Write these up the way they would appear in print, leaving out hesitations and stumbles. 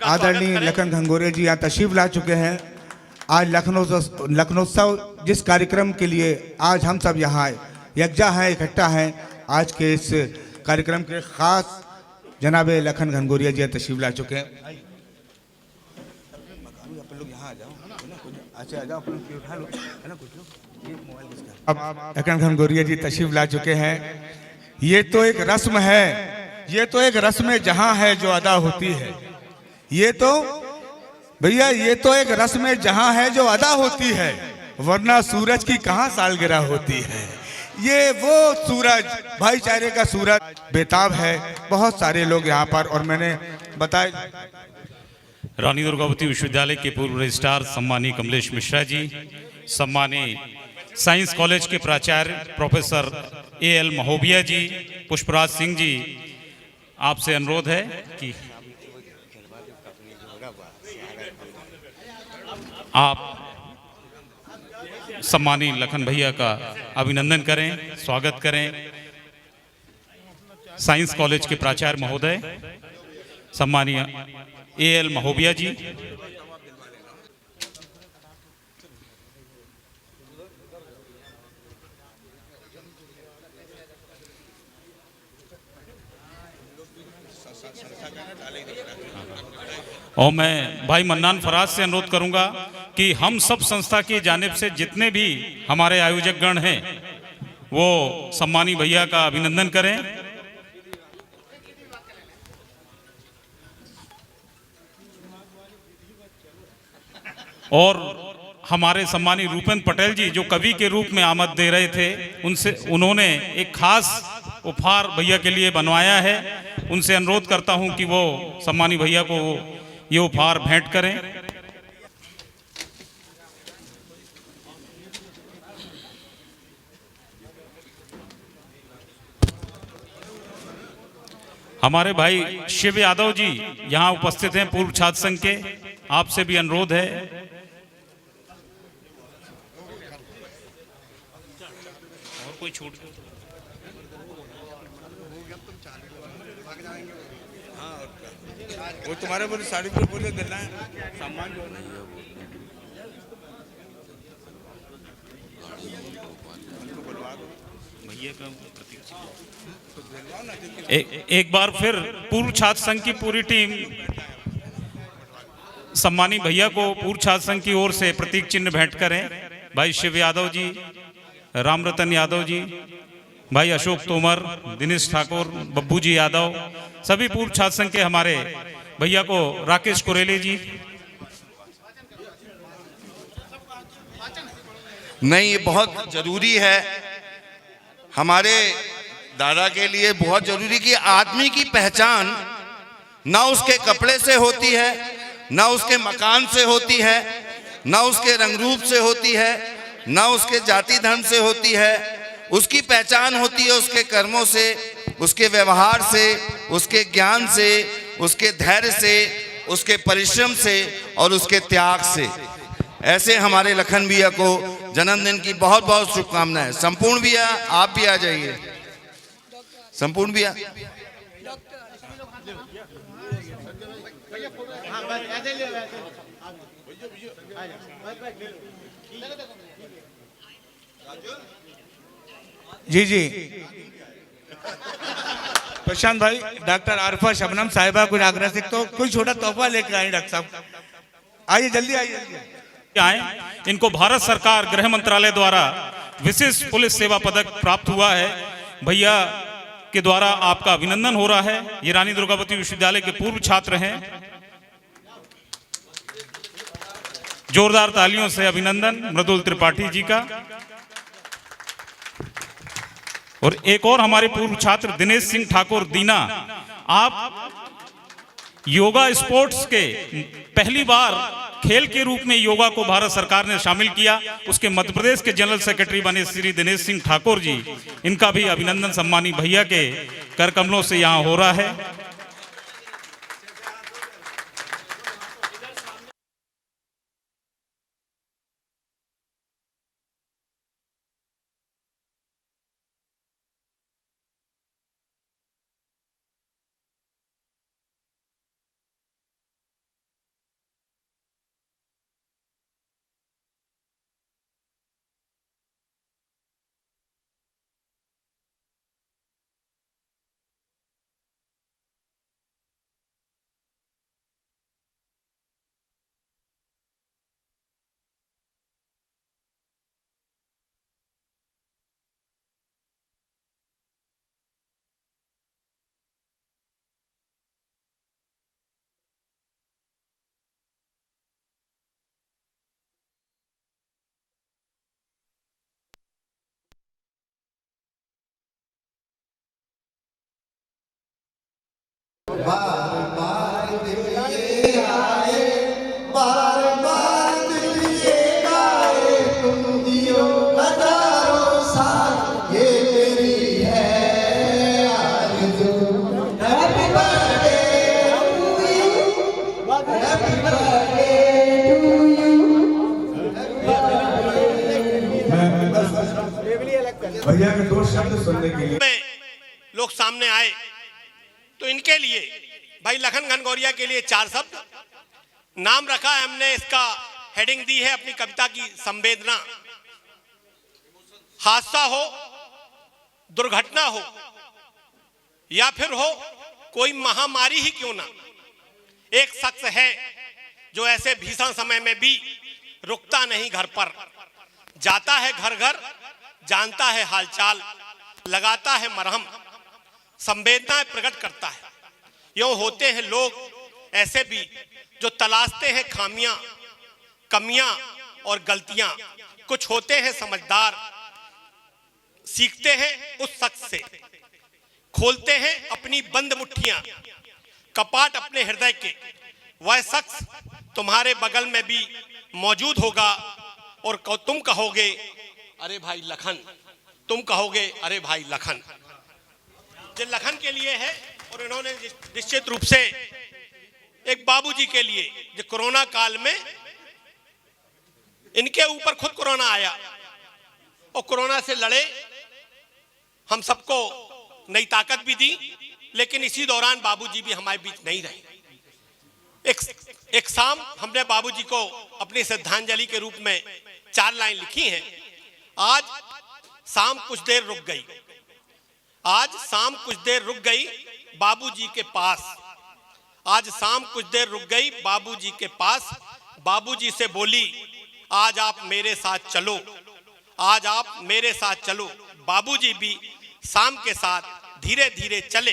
आदरणीय लखन घनघोरिया जी यहाँ तशरीफ ला चुके हैं। आज लखनऊत्सव जिस कार्यक्रम के लिए आज हम सब यहाँ यकजा हैं, इकट्ठा हैं, आज के इस कार्यक्रम के खास जनाब लखन घनघोरिया जी तशरीफ ला चुके हैं। अब लखन घनघोरिया जी तशरीफ ला चुके हैं। ये तो एक रस्म है, ये तो एक रस्म जहां है जो अदा होती है। ये तो भैया ये तो एक रस्म जहां है जो अदा होती है, वरना सूरज की कहां सालगिरह होती है। ये वो सूरज, भाईचारे का सूरज बेताब है। बहुत सारे लोग यहाँ पर, और मैंने बताया रानी दुर्गावती विश्वविद्यालय के पूर्व रजिस्ट्रार सम्मानीय कमलेश मिश्रा जी, सम्मानीय साइंस कॉलेज के प्राचार्य प्रोफेसर एएल महोबिया जी, पुष्पराज सिंह जी, आपसे अनुरोध है कि आप सम्मानीय लखन भैया का अभिनंदन करें, स्वागत करें। साइंस कॉलेज के प्राचार्य महोदय सम्मानीय एएल महोबिया जी, और मैं भाई मन्नान फराज से अनुरोध करूंगा कि हम सब संस्था की जानिब से जितने भी हमारे आयोजक गण हैं वो सम्मानी भैया का अभिनंदन करें। और हमारे सम्मानी रूपेंद्र पटेल जी जो कवि के रूप में आमद दे रहे थे, उन्होंने एक खास उपहार भैया के लिए बनवाया है। उनसे अनुरोध करता हूं कि वो सम्मानी भैया को ये उपहार भेंट करें। हमारे भाई शिव यादव जी यहां उपस्थित हैं, पूर्व छात्र संघ के, आपसे भी अनुरोध है। और कोई छूट वो तुम्हारे बोले साड़ी को बोले देना है सामान जो है। एक बार फिर पूर्व छात्र संघ की पूरी टीम सम्मानी भैया को पूर्व छात्र संघ की ओर से प्रतीक चिन्ह भेंट करें। भाई शिव यादव जी, रामरतन यादव जी, भाई अशोक तोमर, दिनेश ठाकुर, बब्बू जी यादव, सभी पूर्व छात्र संघ के हमारे भैया को राकेश कुरेले जी। नहीं, ये बहुत जरूरी है हमारे दादा के लिए, बहुत जरूरी कि आदमी की पहचान ना उसके कपड़े से होती है, ना उसके मकान से होती है, ना उसके रंग रूप से होती है, ना उसके जाति धर्म से होती है। उसकी पहचान होती है उसके कर्मों से, उसके व्यवहार से, उसके ज्ञान से, उसके धैर्य से, उसके परिश्रम से और उसके त्याग से। ऐसे हमारे लखन भैया को जन्मदिन की बहुत बहुत शुभकामनाएं। संपूर्ण भैया आप भी आ जाइए। संपूर्ण भैया जी जी प्रशांत भाई, डॉक्टर आरफा शबनम साहिबा कुछ आग्रह से तो कोई छोटा तोहफा लेकर आए। डॉक्टर साहब आइए, जल्दी आइए आए। इनको भारत सरकार गृह मंत्रालय द्वारा विशिष्ट पुलिस सेवा पदक प्राप्त हुआ है। भैया के द्वारा आपका अभिनंदन हो रहा है। ये रानी दुर्गावती विश्वविद्यालय के पूर्व छात्र हैं। जोरदार तालियों से अभिनंदन मृदुल त्रिपाठी जी का। और एक और हमारे पूर्व छात्र दिनेश सिंह ठाकुर दीना, आप योगा स्पोर्ट्स के पहली बार खेल के रूप में योगा को भारत सरकार ने शामिल किया, उसके मध्य प्रदेश के जनरल सेक्रेटरी बने श्री दिनेश सिंह ठाकुर जी, इनका भी अभिनंदन सम्मानी भैया के कर कमलों से यहाँ हो रहा है। भैया के दो शब्द सुनने के लिए में लोग सामने आए तो इनके लिए भाई लखन घनघोरिया के लिए 4 शब्द नाम रखा है हमने। इसका हेडिंग दी है अपनी कविता की संवेदना। हादसा हो, दुर्घटना हो या फिर हो कोई महामारी ही क्यों ना, एक शख्स है जो ऐसे भीषण समय में भी रुकता नहीं घर पर, जाता है घर घर, जानता है हालचाल, लगाता है मरहम, संवेदनाएं प्रकट करता है। यूं होते हैं लोग ऐसे भी जो तलाशते हैं खामियां, कमियां और गलतियां। कुछ होते हैं समझदार, सीखते हैं उस शख्स से, खोलते हैं अपनी बंद मुट्ठियां, कपाट अपने हृदय के। वह शख्स तुम्हारे बगल में भी मौजूद होगा और तुम कहोगे अरे भाई लखन, तुम कहोगे अरे भाई लखन। जो लखन के लिए है और इन्होंने निश्चित रूप से एक बाबूजी के लिए जो कोरोना काल में इनके ऊपर खुद कोरोना आया और कोरोना से लड़े, हम सबको नई ताकत भी दी, लेकिन इसी दौरान बाबूजी भी हमारे बीच नहीं रहे। एक शाम हमने बाबूजी को अपनी श्रद्धांजलि के रूप में 4 लाइन लिखी हैं। आज शाम कुछ देर रुक गई, आज शाम कुछ देर रुक गई बाबूजी के पास, आज शाम कुछ देर रुक गई बाबूजी के पास। बाबूजी से बोली आज आप मेरे साथ चलो, आज आप मेरे साथ चलो। बाबूजी भी शाम के साथ धीरे धीरे चले,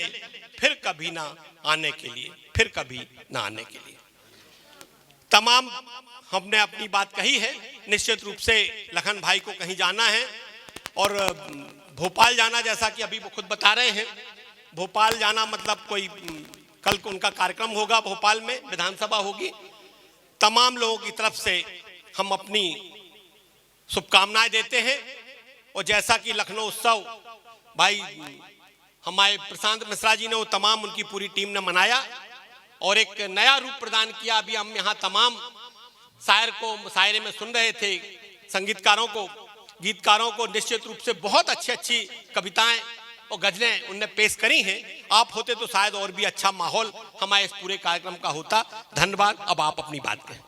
फिर कभी ना आने के लिए, फिर कभी ना आने के लिए। तमाम हमने अपनी बात कही है। निश्चित रूप से लखन भाई को कहीं जाना है और भोपाल जाना, जैसा कि अभी वो खुद बता रहे हैं। भोपाल जाना मतलब कोई कल को उनका कार्यक्रम होगा भोपाल में, विधानसभा होगी। तमाम लोगों की तरफ से हम अपनी शुभकामनाएं देते हैं। और जैसा कि लखनऊ उत्सव भाई हमारे प्रशांत मिश्रा जी ने, वो तमाम उनकी पूरी टीम ने मनाया और एक नया रूप प्रदान किया। अभी हम यहाँ तमाम शायर को शायरे में सुन रहे थे, संगीतकारों को, गीतकारों को निश्चित रूप से बहुत अच्छी अच्छी कविताएं और गजलें उनने पेश करी हैं। आप होते तो शायद और भी अच्छा माहौल हमारे इस पूरे कार्यक्रम का होता। धन्यवाद। अब आप अपनी बात कहें।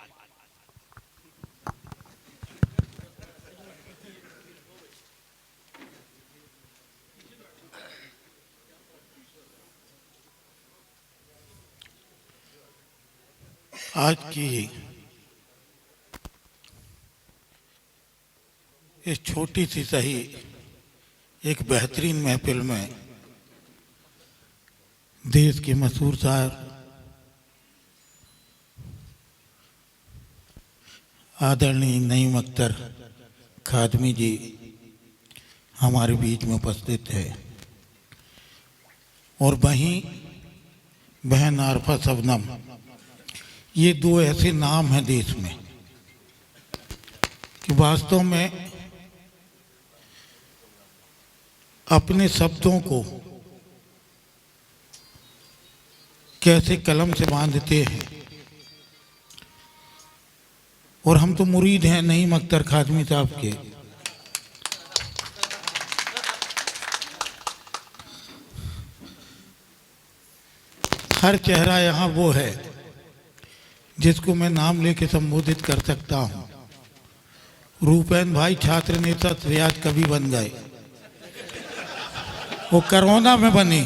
आज की इस छोटी सी सही एक बेहतरीन महफिल में देश के मशहूर शायर आदरणीय नईम अख्तर खादमी जी हमारे बीच में उपस्थित है और वहीं बहन आरफा शबनम। ये 2 ऐसे नाम हैं देश में कि वास्तव में अपने शब्दों को कैसे कलम से बांधते हैं। और हम तो मुरीद हैं नईम अख्तर खादमी साहब के। हर चेहरा यहाँ वो है जिसको मैं नाम लेके संबोधित कर सकता हूँ। रूपेन भाई छात्र नेता रियाज कवि बन गए, वो कोरोना में बने।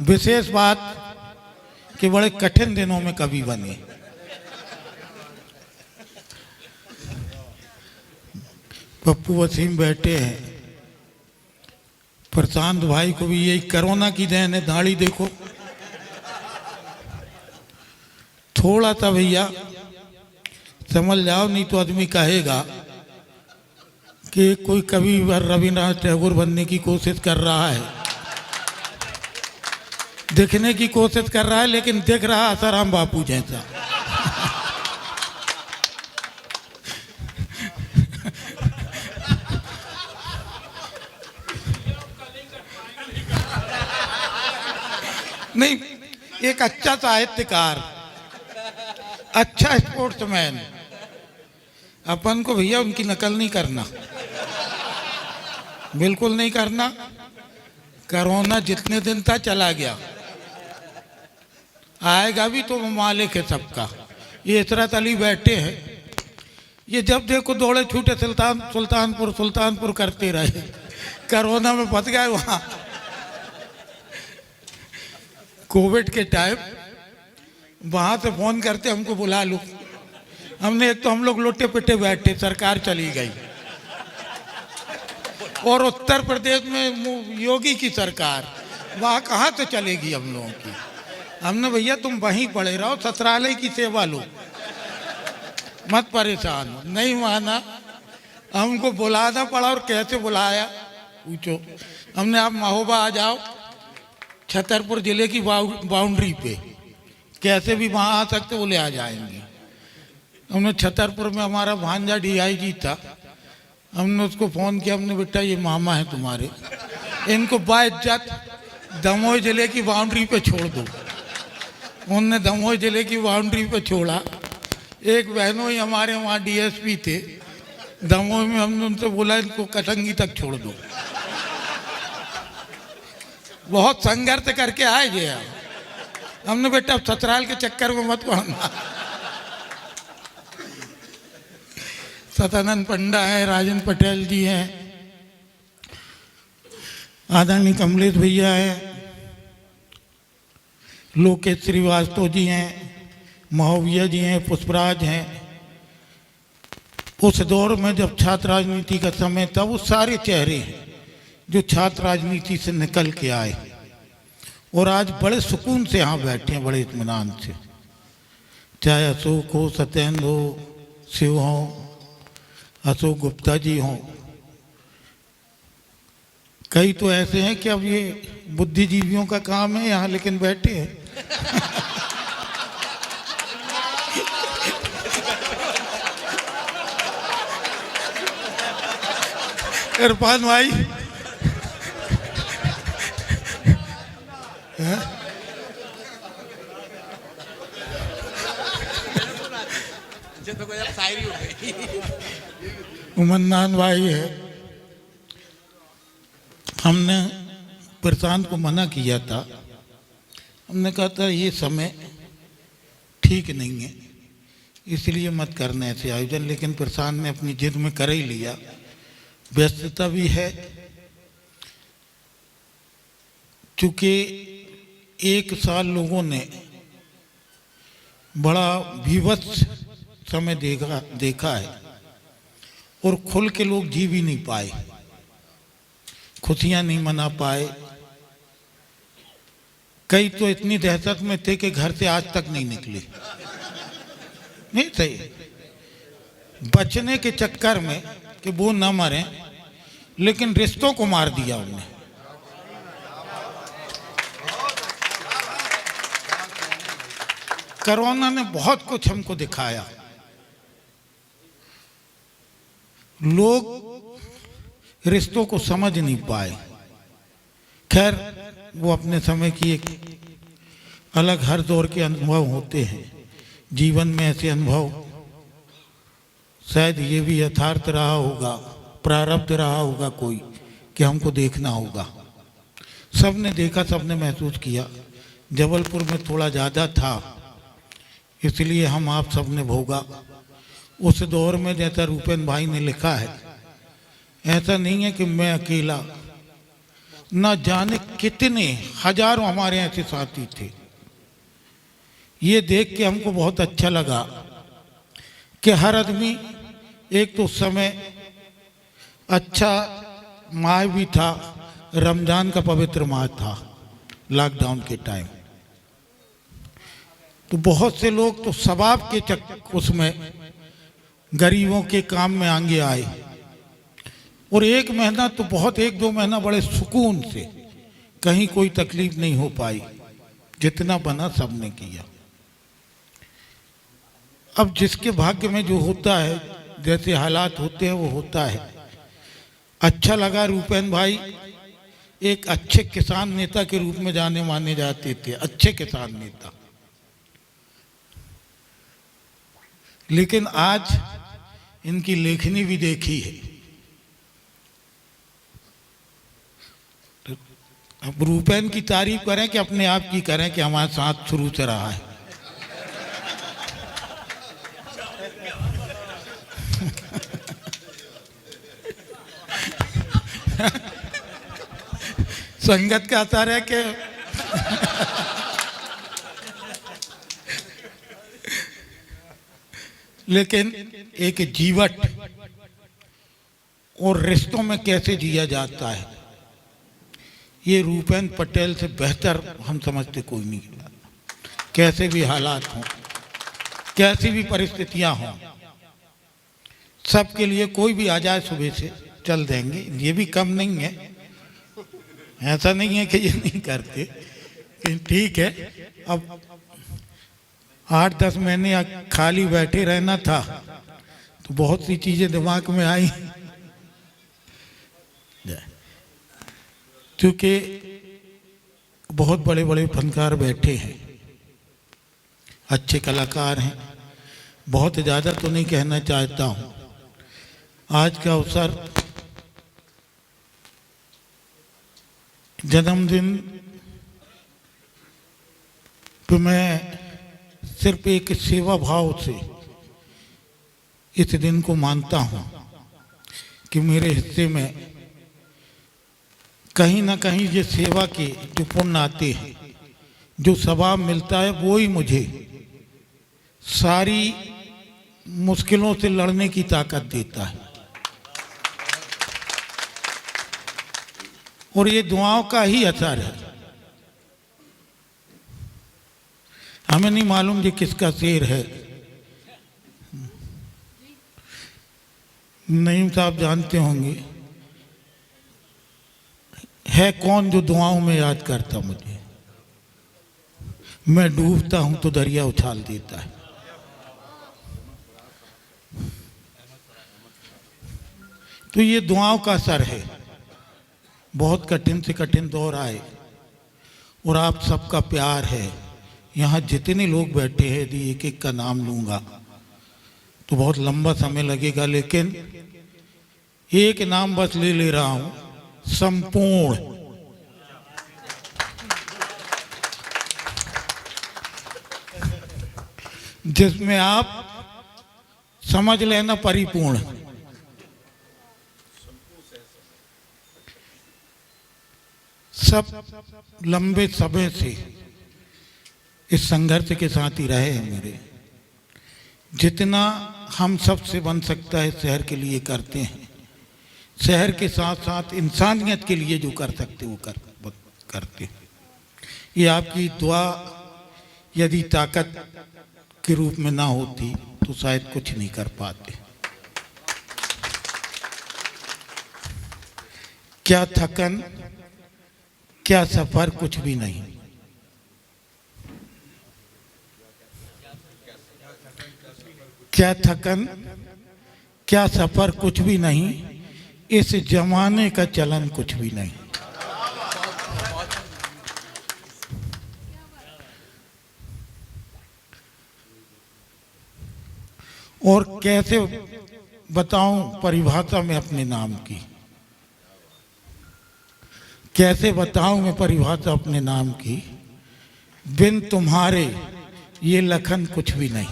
विशेष बात कि बड़े कठिन दिनों में कवि बने। पप्पू वसीम बैठे हैं, प्रशांत भाई को भी यही कोरोना की देन है। दाढ़ी देखो, थोड़ा सा भैया समझ जाओ, नहीं तो आदमी कहेगा कि कोई कवि रविन्द्रनाथ टैगोर बनने की कोशिश कर रहा है, दिखने की कोशिश कर रहा है, लेकिन दिख रहा आसाराम बापू जैसा। नहीं, एक अच्छा साहित्यकार, अच्छा स्पोर्ट्समैन, अपन को भैया उनकी नकल नहीं करना। बिल्कुल नहीं करना। कोरोना जितने दिन था चला गया, आएगा भी तो मालिक है सबका। ये इतरत अली बैठे हैं, ये जब देखो दौड़े छूटे सुल्तानपुर सुल्तानपुर करते रहे, कोरोना में फंस गए वहां। कोविड के टाइम वहां से फोन करते हमको बुला लो, हमने एक तो हम लोग लोटे पिटे बैठे, सरकार चली गई और उत्तर प्रदेश में योगी की सरकार, वहां कहाँ से चलेगी हम लोगों की। हमने भैया तुम वहीं पड़े रहो, ससुरालय की सेवा लो, मत परेशान हो। नहीं माना, हमको बुलाना पड़ा। और कैसे बुलाया पूछो, हमने आप महोबा आ जाओ, छतरपुर जिले की बाउंड्री पे, कैसे भी वहाँ आ सकते बोले आ जाएंगे। हमने छतरपुर में हमारा भांजा DIG था, हमने उसको फ़ोन किया, हमने बेटा ये मामा है तुम्हारे, इनको बाइज्जत दमोह जिले की बाउंड्री पे छोड़ दो। उनने दमोह जिले की बाउंड्री पे छोड़ा। एक बहनों ही हमारे वहाँ DSP थे दमोह में, हमने उनसे बोला इनको कटंगी तक छोड़ दो। बहुत संघर्ष करके आए जे हमने, बेटा अब ससुराल के चक्कर में मत पड़ना। सतानंद पंडा है, राजन पटेल जी हैं, आदरणीय कमलेश भैया हैं, लोकेश श्रीवास्तव जी हैं, महोविया जी हैं, पुष्पराज हैं। उस दौर में जब छात्र राजनीति का समय था, वो सारे चेहरे हैं जो छात्र राजनीति से निकल के आए और आज बड़े सुकून से यहाँ बैठे हैं, बड़े इत्मीनान से। चाहे अशोक हो, सत्येंद्र हो, शिव हो, अशोक गुप्ता जी हों, कई तो ऐसे हैं कि अब ये बुद्धिजीवियों का काम है यहाँ, लेकिन बैठे हैं। इरफान भाई उमन्नान भाई है। हमने प्रशांत को मना किया था, हमने कहा था ये समय ठीक नहीं है, इसलिए मत करना ऐसे आयोजन, लेकिन प्रशांत ने अपनी जिद में कर ही लिया। व्यस्तता भी है, चूंकि एक साल लोगों ने बड़ा विवश समय देखा है और खुल के लोग जी भी नहीं पाए, खुशियां नहीं मना पाए। कई तो इतनी दहशत में थे कि घर से आज तक नहीं निकले, नहीं थे, बचने के चक्कर में कि वो न मरे, लेकिन रिश्तों को मार दिया उन्होंने। कोरोना ने बहुत कुछ हमको दिखाया। लोग रिश्तों को समझ नहीं पाए। खैर, वो अपने समय की एक अलग, हर दौर के अनुभव होते हैं जीवन में। ऐसे अनुभव शायद ये भी यथार्थ रहा होगा, प्रारब्ध रहा होगा कोई, कि हमको देखना होगा। सबने देखा, सबने महसूस किया। जबलपुर में थोड़ा ज़्यादा था, इसलिए हम आप सबने भोगा। उस दौर में जैसा रूपेन भाई ने लिखा है, ऐसा नहीं है कि मैं अकेला, न जाने कितने हजारों हमारे ऐसे साथी थे। ये देख के हमको बहुत अच्छा लगा कि हर आदमी, एक तो उस समय अच्छा माह भी था, रमजान का पवित्र माह था लॉकडाउन के टाइम, तो बहुत से लोग तो सवाब के उसमें गरीबों के काम में आगे आए। और एक महीना तो बहुत, 1-2 महीना बड़े सुकून से, कहीं कोई तकलीफ नहीं हो पाई। जितना बना सबने किया। अब जिसके भाग्य में जो होता है, जैसे हालात होते हैं वो होता है। अच्छा लगा, रूपेन भाई एक अच्छे किसान नेता के रूप में जाने माने जाते थे, अच्छे किसान नेता। लेकिन आज इनकी लेखनी भी देखी है, अब रूपेन की तारीफ करें कि अपने आप की करें कि हमारे साथ शुरू से रहा है। संगत का असर है कि लेकिन एक जीवट और रिश्तों में कैसे जिया जाता है, ये रूपेन पटेल से बेहतर हम समझते कोई नहीं। कैसे भी हालात हों, कैसी भी परिस्थितियां हों, सबके लिए कोई भी आ जाए सुबह से चल देंगे। ये भी कम नहीं है, ऐसा नहीं है कि ये नहीं करते, लेकिन ठीक है। अब 8-10 महीने खाली बैठे रहना था तो बहुत सी चीजें दिमाग में आई, क्योंकि बहुत बड़े बड़े फनकार बैठे हैं, अच्छे कलाकार हैं। बहुत ज़्यादा तो नहीं कहना चाहता हूँ। आज का अवसर जन्मदिन तो मैं सिर्फ एक सेवा भाव से इस दिन को मानता हूँ कि मेरे हिस्से में कहीं ना कहीं ये सेवा के जो पुण्य आते हैं, जो सवाब मिलता है, वो ही मुझे सारी मुश्किलों से लड़ने की ताकत देता है। और ये दुआओं का ही असर है। हमें नहीं मालूम ये किसका शेर है, नईम साहब जानते होंगे। है कौन जो दुआओं में याद करता मुझे, मैं डूबता हूं तो दरिया उछाल देता है। तो ये दुआओं का असर है। बहुत कठिन से कठिन दौर आए और आप सबका प्यार है। यहाँ जितने लोग बैठे हैं, यदि एक एक का नाम लूंगा तो बहुत लंबा समय लगेगा, लेकिन एक नाम बस ले रहा हूं, संपूर्ण। जिसमें आप समझ लेना परिपूर्ण। सब लंबे समय से इस संघर्ष के साथ ही रहे हैं मेरे। जितना हम सब से बन सकता है शहर के लिए करते हैं। शहर के साथ साथ इंसानियत के लिए जो कर सकते वो करते हैं। ये आपकी दुआ यदि ताकत के रूप में ना होती तो शायद कुछ नहीं कर पाते। क्या थकन, क्या सफर, कुछ भी नहीं। क्या थकन, क्या सफर, कुछ भी नहीं। इस जमाने का चलन कुछ भी नहीं। और कैसे बताऊं परिभाषा में अपने नाम की, कैसे बताऊं मैं परिभाषा अपने नाम की। बिन तुम्हारे ये लखन कुछ भी नहीं।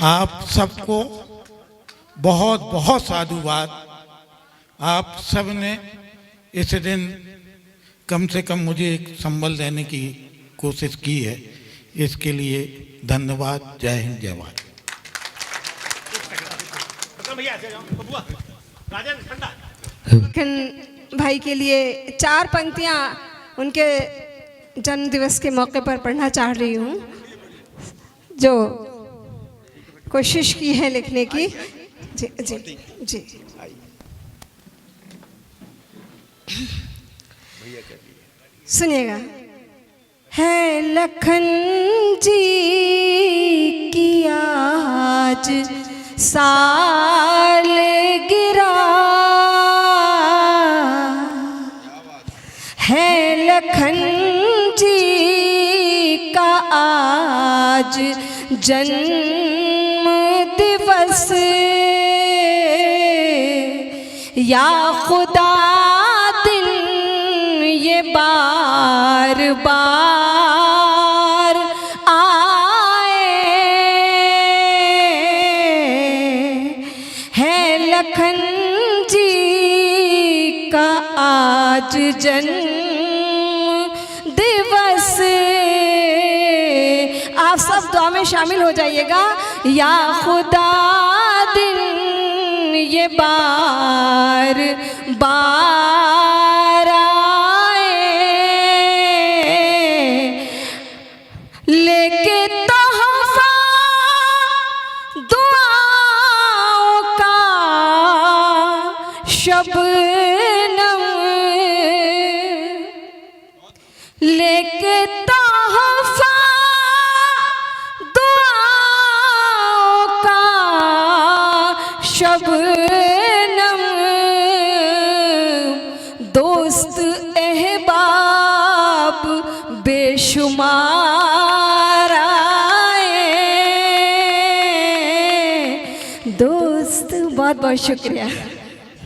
आप सबको बहुत बहुत साधुवाद। आप सब ने इस दिन कम से कम मुझे एक संबल देने की कोशिश की है, इसके लिए धन्यवाद। जय हिंद, जय भारत। लेकिन भाई के लिए 4 पंक्तियां उनके जन्म दिवस के मौके पर पढ़ना चाह रही हूँ, जो कोशिश की है लिखने की। जी जी जी। सुनिएगा। है लखन जी की आज सालगिरह, है लखन जी का आज जन्म दिवस। या खुदा दिन ये बार बार आए है लखन जी का आज जन्म दिवस। आप सब दुआ में शामिल हो जाइएगा। या खुदा दिन ये बार बार आए लेके तोहफा दुआओं का शबनम लेके तोहफा दुआओं का शबनम दोस्त अहबाब बेशुमार आए। दोस्त बहुत बहुत शुक्रिया।